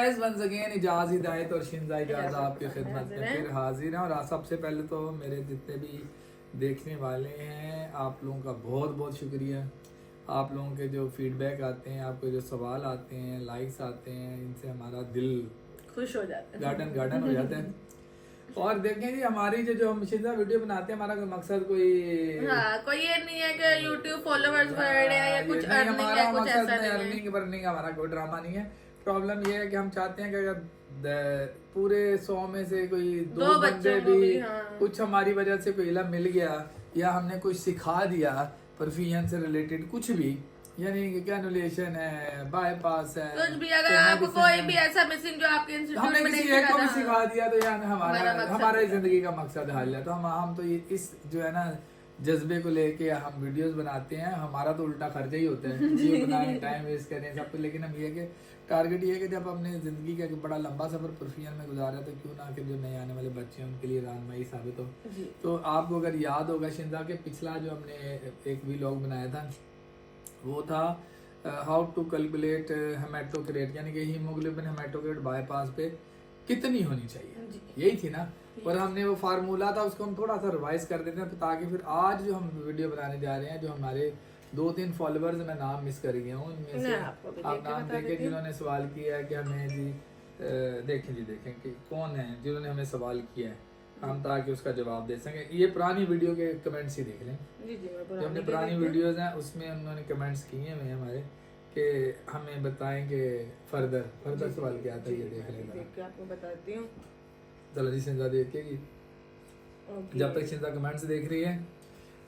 Guys once again Ijaz हिदायत और शिंजा इजाज आपकी खिदमत में फिर हाजिर हैं। और सबसे पहले तो मेरे जितने भी देखने वाले हैं आप लोगों का बहुत बहुत शुक्रिया। आप लोगों के जो फीडबैक आते हैं, आपके जो सवाल आते हैं, लाइक्स आते हैं, इनसे हमारा दिल खुश हो जाता है, गार्डन गार्डन हो जाता है। और देखें जी हमारी जो हम शिंजा वीडियो बनाते हैं, हमारा कोई मकसद कोई कोई ये नहीं है कि YouTube फॉलोवर्स बढ़ रहे हैं या कुछ अर्निंग है, कुछ ऐसा नहीं है। अर्निंग बर्निंग हमारा कोई ड्रामा नहीं है। प्रॉब्लम ये है कि हम चाहते हैं कि अगर पूरे 100 में से कोई दो बंदे भी कुछ हमारी वजह से कोई इल्म मिल गया या हमने कुछ सिखा दिया परफ्यूजन से रिलेटेड कुछ भी, यानी कि कैनुलेशन है, बाईपास है, कुछ भी, अगर आपको कोई भी ऐसा मिसिंग जो आपके इंस्टीट्यूट में नहीं किसी एक को भी सिखा दिया तो यार हमारा जिंदगी का मकसद हल है। तो हम तो इस जो है ना जज्बे को लेके हम वीडियोस बनाते हैं। हमारा तो उल्टा खर्चा ही होता है, वीडियो बनाए, टाइम वेस्ट करें सब कुछ। लेकिन हम ये कि टारगेट ये है कि जब हमने जिंदगी का एक बड़ा लंबा सफर परफ्यूजन में गुजारा तो क्यों ना कि जो नए आने वाले बच्चे हैं उनके लिए राहनुमाई साबित हो। तो आपको अगर याद होगा शिंजा के पिछला जो हमने एक व्लॉग बनाया था वो था हाउ टू कैलकुलेट हेमाटोक्रेट, यानी कि हीमोग्लोबिन हेमाटोक्रेट बाईपास पे कितनी होनी चाहिए, यही थी ना। और हमने वो फार्मूला था उसको हम थोड़ा सा रिवाइज कर देते हैं ताकि फिर आज जो हम वीडियो बनाने जा रहे हैं, जो हमारे 2-3 फॉलोअर्स मैं नाम मिस कर गया हूँ, उनमें से आप नाम देखें जिन्होंने सवाल किया है कि हमें जी देखें कि कौन है जिन्होंने हमें सवाल किया है, हम ताकि उसका जवाब दे सकें। ये पुरानी वीडियो के कमेंट्स ही देख लें, जो हमने पुरानी वीडियोस हैं उसमें उन्होंने कमेंट्स किए हुए हमारे कि हमें बताएं कि फर्दर सवाल क्या था। ये देख लें, आपको बताती हूँ। चलो जी शिंजा देखेगी, जब तक शिंजा कमेंट्स देख रही है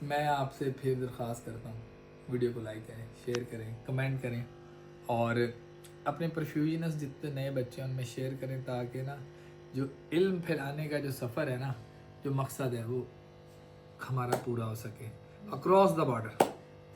मैं आपसे फिर दरख्वास्त करता हूँ वीडियो को लाइक करें, शेयर करें, कमेंट करें और अपने परफ्यूजनस जितने नए बच्चे हैं उनमें शेयर करें ताकि ना जो इल्म फैलाने का जो सफ़र है ना, जो मकसद है वो हमारा पूरा हो सके across the border.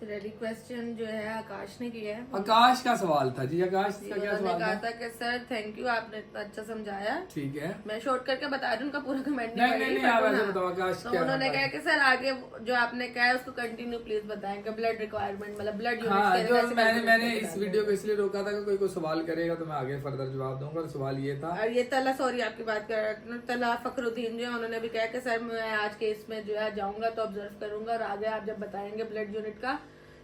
Ready question जो है आकाश ने किया है। आकाश का सवाल था जी, आकाश का क्या सवाल कहा था कि सर थैंक यू आपने इतना अच्छा समझाया। ठीक है, मैं शॉर्ट करके बता रही हूँ, उनका पूरा कमेंट नहीं आप ऐसे बताओ आकाश तो उन्होंने कहा कि सर आगे जो आपने कहा है उसको कंटिन्यू प्लीज बताएं कि ब्लड रिक्वायरमेंट मतलब ब्लड हाँ, जो मैंने इस वीडियो को इसलिए रोका था कि कोई सवाल करेगा तो मैं आगे फर्दर जवाब दूंगा। सवाल ये था, और ये तला सॉरी आपकी बात कर रहा हूँ, तला फखरुद्दीन जो है उन्होंने भी कहा कि सर मैं आज के इसमें जो है जाऊंगा तो ऑब्जर्व करूंगा और आगे आप जब बताएंगे ब्लड यूनिट का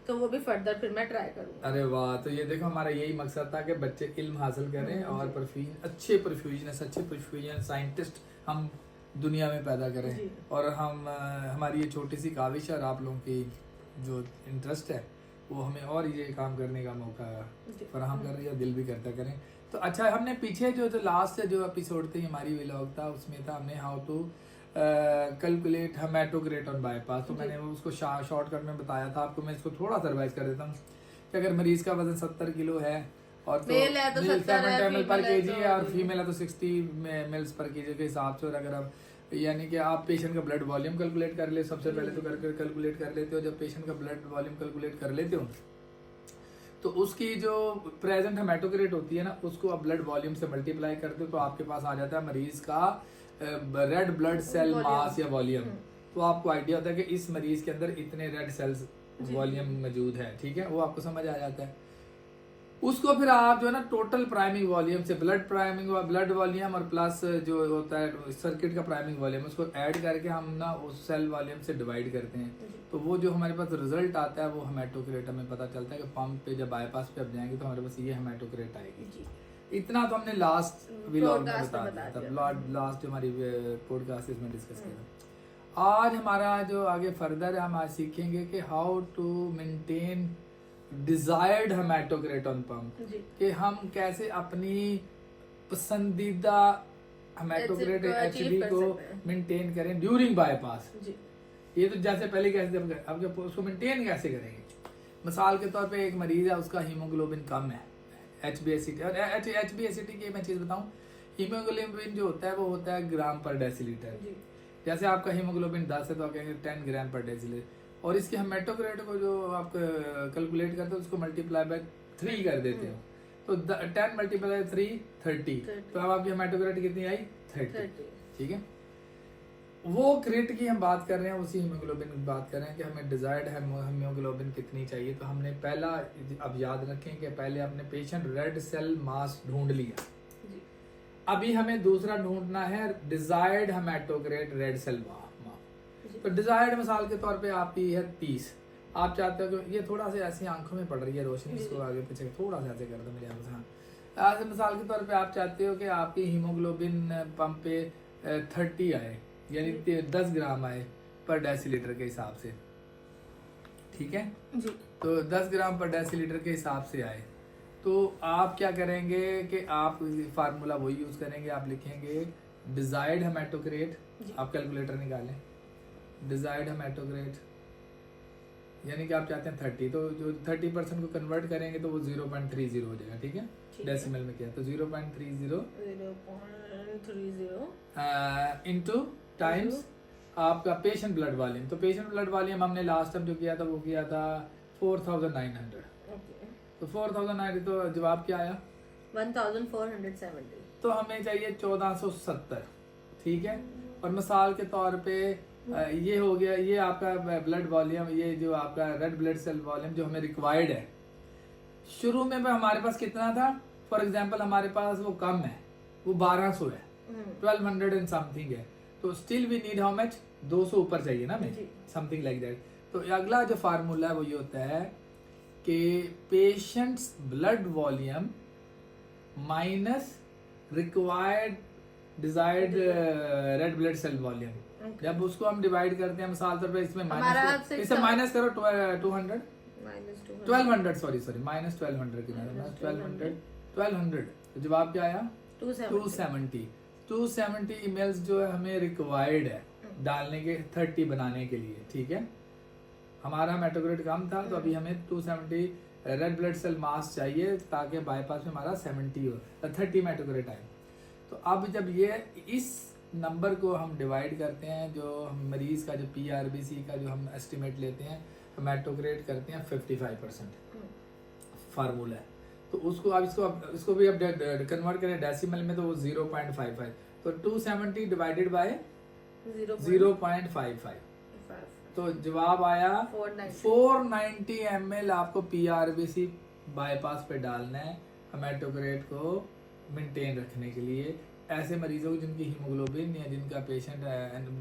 तो वो भी फर्दर फिर मैं ट्राई करूंगा। अरे वाह, तो ये देखो हमारा यही मकसद था कि बच्चे इल्म हासिल करें और अच्छे परफ्यूजन साइंटिस्ट हम दुनिया में पैदा करें। और हमारी ये छोटी सी काविश है और आप लोगों की जो इंटरेस्ट है वो हमें और ये काम करने का मौका फराहम कर रही है, दिल भी करता करें। तो अच्छा, हमने पीछे जो लास्ट जो एपिसोड थी हमारी व्लॉग था उसमें था हमने how to calculate hematocrit on bypass. तो मैंने उसको शॉर्टकट में बताया था आपको। मैं इसको थोड़ा सा रिवाइज कर देता हूँ कि अगर मरीज का वजन 70 किलो है और तो मेल है तो 70 ml पर केजी है और फीमेल है तो 60 ml पर केजी के हिसाब से। और अगर आप यानी कि आप पेशेंट का ब्लड वॉल्यूम कैलकुलेट कर ले, सबसे पहले तो करके कैलकुलेट कर लेते हो। जब पेशेंट का ब्लड वॉल्यूम कैलकुलेट कर लेते हो तो उसकी जो प्रेजेंट हेमाटोक्रेट होती है ना उसको आप ब्लड वॉल्यूम से मल्टीप्लाई करते हो तो आपके पास आ जाता है मरीज का रेड ब्लड सेल मास या वॉल्यूम। तो आपको आइडिया होता है कि इस मरीज के अंदर इतने रेड सेल्स वॉल्यूम मौजूद है, ठीक है, वो आपको समझ आ जाता है। उसको फिर आप जो है ना टोटल प्राइमिंग वॉल्यूम से ब्लड वॉल्यूम और प्लस जो होता है सर्किट का प्राइमिंग वॉल्यूम उसको ऐड करके हम ना उस सेल वॉल्यूम से डिवाइड करते हैं। तो वो जो हमारे पास रिजल्ट आता है वो हेमाटोक्रेट हमें पता चलता है कि पंप पे जब बाईपास पे अब जाएंगे तो हमारे पास ये हेमाटोक्रेट आएगी। इतना तो हमने लास्ट व्लॉग में बता दिया था, लास्ट जो हमारी पॉडकास्ट इसमें डिस्कस किया। आज हमारा जो आगे फर्दर है हम आज सीखेंगे कि how to maintain desired hematocrit on pump, कि हम कैसे अपनी पसंदीदा हेमाटोक्रेट एचबी को मेंटेन करें ड्यूरिंग बाईपास। ये तो जैसे पहले कैसे अब उसको मेंटेन कैसे करेंगे। मिसाल के तौर पे एक मरीज है उसका हीमोग्लोबिन कम है, HbA1c और HbA1c की मैं चीज बताऊं, हीमोग्लोबिन जो होता है वो होता है ग्राम पर डेसीलीटर। जैसे आपका हीमोग्लोबिन 10 है तो आप कहेंगे 10 ग्राम पर डेसीलीटर। और इसके हेमाटोक्रेट को जो आप कैलकुलेट करते हो उसको मल्टीप्लाई बाय 3 कर देते हो तो 10 मल्टीप्लाई 3 30। तो अब आपकी हेमाटोक्रेट कितनी आई 30, ठीक है। वो क्रेट की हम बात कर रहे हैं, उसी हीमोग्लोबिन की बात कर रहे हैं कि हमें डिजायर्ड हीमोग्लोबिन कितनी चाहिए। तो हमने पहला अब याद रखें कि पहले अपने पेशेंट रेड सेल मास ढूंढ लिया, अभी हमें दूसरा ढूंढना है डिजायर्ड हेमाटोक्रेट रेड सेल माप। तो डिजायर्ड मिसाल के तौर पे आपकी है 30। आप चाहते हो कि ये थोड़ा सा ऐसी आंखों में पड़ रही है रोशनी, इसको आगे पीछे थोड़ा सा ऐसे कर दो मेरे यहाँ। आज मिसाल के तौर पे आप चाहते हो कि आपकी हीमोग्लोबिन पंप पे 30 आए, यानी 10 ग्राम आए पर डेसीलीटर के हिसाब से, ठीक है जी। तो 10 ग्राम पर डेसीलीटर के हिसाब से आए, तो आप क्या करेंगे कि आप फार्मूला वही यूज करेंगे। आप लिखेंगे डिजायर्ड हेमाटोक्रेट, आप कैलकुलेटर निकालें, डिजायर्ड हेमाटोक्रेट यानी कि आप चाहते हैं 30, तो जो 30% को कन्वर्ट करेंगे तो वो 0.30 हो जाएगा, ठीक है। डेसिमल में क्या है तो 0.30 इनटू टाइम्स आपका पेशेंट ब्लड वॉल्यूम। तो पेशेंट ब्लड वॉल्यूम हमने लास्ट टाइम जो किया था वो किया था 4900। तो 4900, तो जवाब क्या आया 1470। तो हमें चाहिए 1470, ठीक है। और मिसाल के तौर पे ये हो गया, ये आपका ब्लड वॉल्यूम, ये जो आपका रेड ब्लड सेल वॉल्यूम जो हमें रिक्वायर्ड है। शुरू में हमारे पास कितना था, फॉर एग्जांपल हमारे पास वो कम है, वो 1200 है, 1200 एंड समथिंग है, तो still we need how much, 200 ऊपर चाहिए ना हमें, समथिंग लाइक दैट। तो अगला जो फार्मूला है वो ये होता है कि patient's blood volume minus required desired red blood cell volume. जब उसको हम डिवाइड करते हैं मिसाल तौर पे इसमें माइनस, इसे माइनस करो 200 1200 सॉरी माइनस 1200 की 1200 तो जवाब क्या आया 270 ईमेल्स जो है हमें रिक्वायर्ड है डालने के 30 बनाने के लिए, ठीक है। हमारा हेमाटोक्रेट कम था तो अभी हमें 270 रेड ब्लड सेल मास चाहिए ताकि बाईपास में हमारा 70 हो, 30 हेमाटोक्रेट आए। तो अब जब ये इस नंबर को हम डिवाइड करते हैं, जो हम मरीज का जो PRBC का जो हम एस्टिमेट लेते हैं, हेमाटोक्रेट करते हैं 55% फार्मूला है। तो उसको अब इसको भी अब कन्वर्ट करें डेसिमल में तो वो 0.55, तो 270 डिवाइडेड बाय 0.55, तो जवाब आया 490 ml आपको PRBC बाईपास पे डालना है हेमाटोक्रेट को मेंटेन रखने के लिए। ऐसे मरीजों को जिनकी हीमोग्लोबिन या जिनका पेशेंट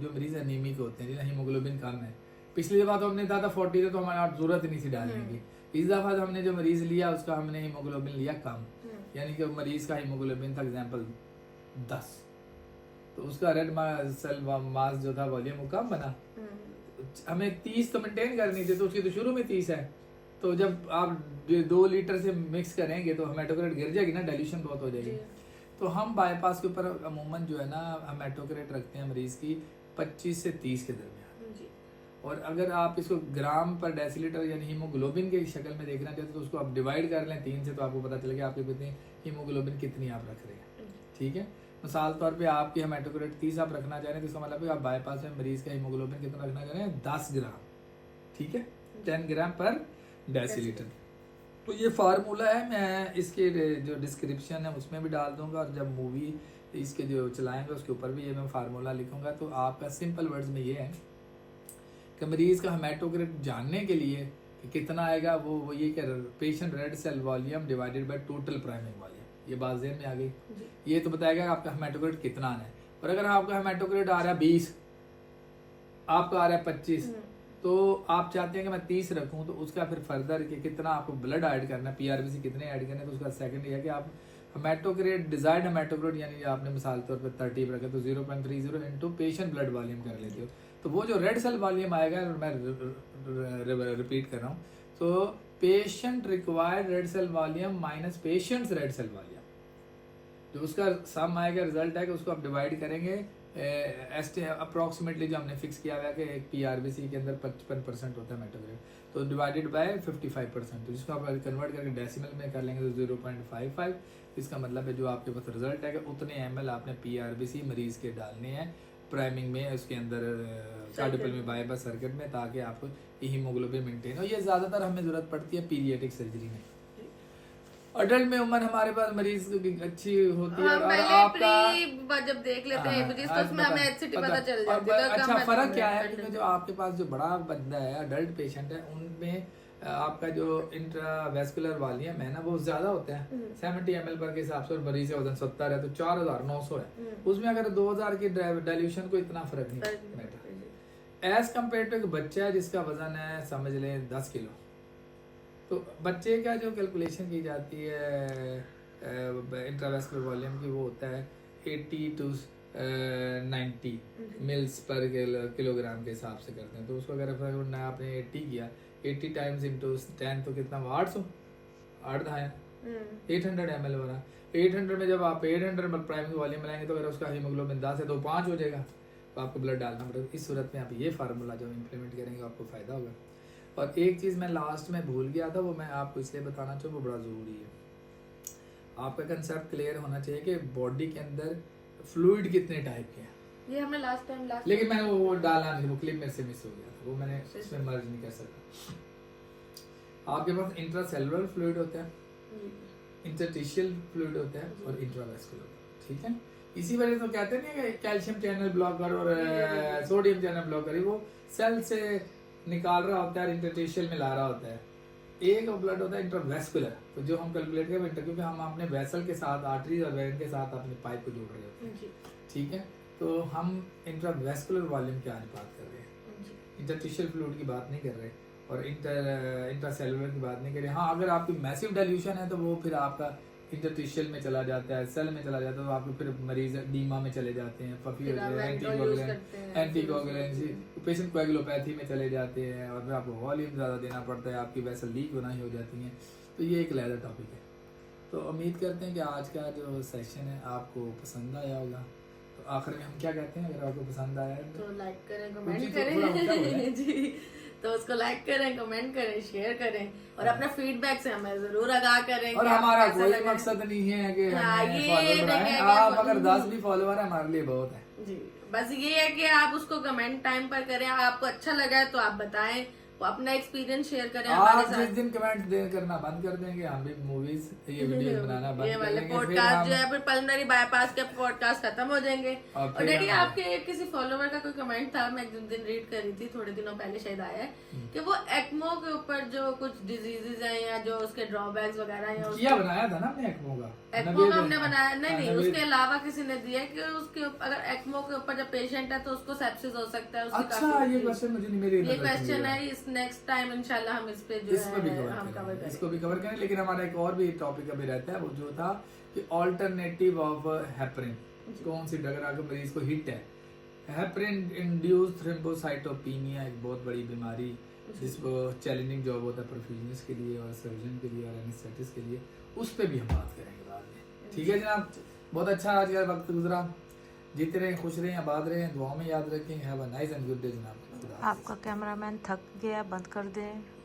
जो मरीज एनीमिक होते हैं, जिनका हीमोग्लोबिन कम है, पिछली दफा तो हमने था 40 तो हमारे जरूरत नहीं थी डालने की। इस दफा तो हमने जो मरीज लिया उसका हमने हीमोग्लोबिन लिया कम, यानी कि मरीज का हीमोग्लोबिन था एग्जांपल 10, तो उसका रेड सेल मास जो था वॉल्यूम वो कम बना। हमें 30 तो मेंटेन करनी थी, तो उसकी तो शुरू में 30 है, तो जब आप 2 लीटर से मिक्स करेंगे तो हेमाटोक्रेट गिर जाएगी ना, डाइल्यूशन बहुत हो जाएगी। तो हम बाईपास के ऊपर अमूमन जो है ना हेमाटोक्रेट रखते हैं मरीज की 25 से 30 के दरमियान। और अगर आप इसको ग्राम पर डेसीलीटर यानी हीमोग्लोबिन के शक्ल में देखना चाहते तो उसको आप डिवाइड कर लें 3 से, तो आपको पता चलेगा आपके कितनी हीमोग्लोबिन कितनी आप रख रहे हैं, ठीक है। मिसाल तौर पे आपकी हेमाटोक्रेट 30 आप रखना चाह रहे हैं, तो इसका मतलब है आप बाईपास में मरीज का हीमोग्लोबिन कितना रखना चाह रहे हैं 10 ग्राम, ठीक है, 10 ग्राम पर डेसीलीटर। तो ये फार्मूला है, मैं इसके जो डिस्क्रिप्शन है उसमें भी डाल दूंगा, और जब मूवी इसके जो चलाएंगे उसके ऊपर भी ये मैं फार्मूला लिखूंगा। तो आपका सिंपल वर्ड्स में ये है कि मरीज का हेमाटोक्रेट जानने के लिए कि कितना आएगा, वो ये कि patient red cell volume divided by total primary volume, ये बात ज़हन में आ गई। ये तो बताएगा कि आपका हेमाटोक्रेट कितना आना है। और अगर आपका हेमाटोक्रेट आ रहा है 20, आपका आ रहा है 25, तो आप चाहते हैं कि मैं 30 रखूं, तो उसका फिर फर्दर कि कितना आपको ब्लड ऐड करना है, PRBC कितने ऐड करने, तो उसका सेकंड ये है कि आप हेमाटोक्रेट डिजायर्ड हेमाटोक्रेट यानी आपने मिसाल तौर पर 30 रखा तो 0.30 इनटू पेशेंट ब्लड वॉल्यूम कर लेते हो, तो वो जो रेड सेल वॉल्यूम आएगा, मैं रिपीट कर रहा हूँ, तो patient required red cell volume minus patient's red cell volume, जो उसका सम आएगा, रिजल्ट है कि उसको आप डिवाइड करेंगे अप्रोक्सीमेटली जो हमने फिक्स किया हुआ है कि एक PRBC के अंदर 55% होता है हेमाटोक्रेट, तो डिवाइडेड बाय 55%, तो जिसको आप कन्वर्ट करके डेसिमल में कर लेंगे तो 0.55। इसका मतलब है जो आपके पास रिजल्ट है कि उतने ml आपने PRBC मरीज के डालने हैं प्राइमिंग में, उसके अंदर कार्डियोपल्मोनरी में बाईपास सर्किट में, ताकि आपको हीमोग्लोबिन मेंटेन हो। ये ज़्यादातर हमें ज़रूरत पड़ती है पीडियाट्रिक सर्जरी में। अडल्ट में उम्र हमारे पास मरीज अच्छी होती है, और आपका जब देख लेते हैं तो उसमें हमें एचसीटी पता चल जाता है। अच्छा फर्क क्या है कि जो आपके पास जो बड़ा बंदा है, अडल्ट पेशेंट है, उनमें आपका जो इंट्रावेस्कुलर वॉल्यूम है ना वो ज्यादा होता है 70 ml पर के हिसाब से, और मरीज का वजन 70 है तो 4900 है। उसमें अगर 2000 की डाइल्यूशन को इतना फर्क नहीं पड़ता एज कम्पेयर टू एक बच्चा है जिसका वजन है समझ लें 10 किलो। तो बच्चे का जो कैलकुलेशन की जाती है इंट्रावेस्कुलर वॉल्यूम की वो होता है 80 to 90 मिल्स पर किलोग्राम के हिसाब से करते हैं। तो उसको अगर आपने 80 किया 80 टाइम्स इंटू 10 तो कितना 800 8 है 800 ml हो रहा। 800 में जब आप 800 पर प्राइमरी वॉल्यूम लाएंगे तो अगर उसका हीमोग्लोबिन 10 है तो 5 हो जाएगा, तो आपको ब्लड डालना पड़ेगा। इस सूरत में आप ये फार्मूला जब इम्प्लीमेंट करेंगे आपको फायदा होगा। और एक चीज़ मैं लास्ट में भूल गया था, वो मैं आपको इसलिए बताना चाहूँ, वो बड़ा ज़रूरी है। आपका कंसेप्ट क्लियर होना चाहिए कि बॉडी के अंदर फ्लूइड कितने टाइप के हैं। ये हमने लास्ट लेकिन मैंने वो डाला नहीं, वो क्लिप मेरे से मिस हो गया था, वो मैंने इसमें मर्ज नहीं कर सका। आपके पास इंट्रासेलुलर फ्लूइड होता है, इंटरस्टिशियल फ्लूइड होता है और इंट्रावेस्कुलर, ठीक है। इसी वजह से तो कहते हैं कि कैल्शियम चैनल ब्लॉकर और सोडियम चैनल ब्लॉकर वो सेल से निकाल रहा होता है, इंटरस्टिशियल में ला रहा होता है। एक ब्लड होता है इंट्रावेस्कुलर, तो जो हम कैलकुलेट करें क्योंकि हम अपने वेसल के साथ आर्टरीज और वेन के साथ अपने पाइप को जोड़ रहे होते हैं, ठीक है। तो हम इंट्रावेस्कुलर वॉल्यूम की आज बात कर रहे हैं, इंटरस्टिशियल फ्लूइड की बात नहीं कर रहे और इंट्रासेलुलर की बात नहीं कर रहे। हाँ, अगर आपकी मैसिव डाइल्यूशन है तो वो फिर आपका इंटरस्टिशियल में चला जाता है, सेल में चला जाता है, तो आपको फिर मरीज डीमा में चले जाते हैं, पफी हो जाए, एंटीकोगुलेंसी, पेशेंट कोएगुलोपैथी में चले जाते हैं और फिर आपको वॉल्यूम ज़्यादा देना पड़ता है, आपकी वेसल लीक होना ही हो जाती हैं। तो ये एक अलग टॉपिक है। तो उम्मीद करते हैं कि आज का जो सेशन है आपको पसंद आया होगा। तो आखिर में हम क्या कहते हैं, अगर आपको पसंद आया है तो लाइक करें, कमेंट करें जी, तो उसको लाइक करें, कमेंट करें, शेयर करें और अपना फीडबैक से हमें जरूर आगाह करें। और हमारा कोई मकसद नहीं है कि फॉलोअर बढ़ाएं, आप अगर 10 भी फॉलोअर है हमारे लिए बहुत है जी। बस ये है कि आप उसको कमेंट टाइम पर करें, आपको अच्छा लगा है तो आप बताएं, वो अपना एक्सपीरियंस शेयर करें हमारे साथ। जिस दिन कमेंट करना बंद कर देंगे हम भी मूवीज ये वीडियो बनाना बंद ये कर वाले देंगे, पॉडकास्ट जो है फिर पल्मोनरी बाईपास के पॉडकास्ट खत्म हो जाएंगे। और डैडी आपके किसी फॉलोवर का कोई कमेंट था, मैं एक दिन रीड कर रही थी, थोड़े दिनों पहले शायद आया है कि वो एक्मो के ऊपर जो कुछ डिजीजेज हैं या जो उसके ड्रॉबैक्स वगैरह हैं, किया बनाया था ना आपने एक्मो का हमने बनाया नहीं, उसके अलावा किसी ने दिया कि उसके अगर एक्मो के ऊपर जब पेशेंट है तो उसको सेप्सिस हो सकता है। अच्छा, ये क्वेश्चन मुझे नहीं, मेरी ये क्वेश्चन है, इस नेक्स्ट टाइम इंशाल्लाह हम इस पे जो है हम कवर करेंगे, इसको भी कवर करें। लेकिन हमारा एक और भी टॉपिक अभी रहता है, वो जो था कि ऑल्टरनेटिव ऑफ हेपरिन, कौन सी ड्रग अगर मरीज को हिट है। हेपरिन इंड्यूस्ड थ्रोम्बोसाइटोपेनिया एक बहुत बड़ी बीमारी जिसको चैलेंजिंग जॉब होता है परफ्यूजनिस्ट के लिए और सर्जन के लिए और एनेस्थेटिस्ट के लिए, उस पर भी हम बात करेंगे बाद में। ठीक है जनाब, बहुत अच्छा आज का वक्त गुजरा। जीते रहें, खुश रहें, आबाद रहें, दुआओं में याद रखें। Have a nice and good day जनाब। आपका कैमरामैन थक गया, बंद कर दें।